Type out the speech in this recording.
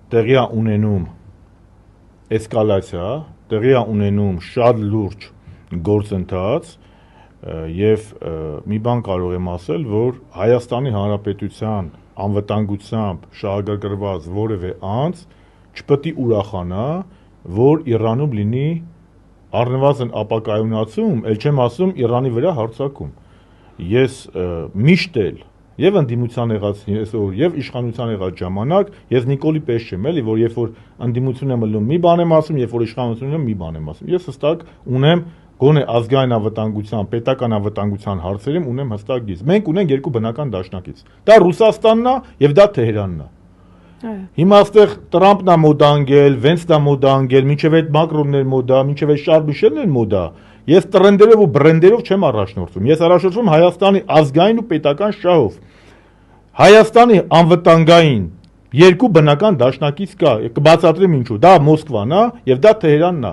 տեղի է ունենում էսկալացիա, տեղի է ունենում շատ լուրջ գործընթաց եւ մի բան կարող եմ ասել, որ Հայաստանի Հանրապետության անվտանգությամբ շահագրգռված որևէ անձ չպետք է ուրախանա, որ Իրանում լինի առնվազն ապակայունացում, ել չեմ ասում Իրանի վրա հարձակում։ Ես միշտ էլ եւ ընդդիմության եղած այսօր եւ իշխանության եղած ժամանակ ես Նիկոլի պես չեմ, էլի, որ երբ որ ընդդիմություն եմ ելնում մի բան եմ ասում, երբ որ իշխանություն եմ մի բան եմ ասում։ Ես հստակ ունեմ գոնե ազգային անվտանգության, պետական անվտանգության հարցերում ունեմ հստակ գիծ։ Մենք ունենք երկու բնական դաշնակից։ Դա Ռուսաստանն է եւ դա Թեհրանն է։ Հիմա այստեղ Տրամպն է մոդա անգել, Վենսն է մոդա անգել, մինչև այդ Մակրոնն էր մոդա, մինչև այդ Շարլ Միշելն էր մոդա։ Ես տրենդերով ու բրենդերով չեմ առաջնորդվում։ Ես առաջնորդվում Հայաստանի ազգային ու պետական շահով։ Հայաստանի անվտանգային երկու բնական դաշնակից կա, կբացատրեմ ինչու։ Դա Մոսկվան է եւ դա Թեհրանն է։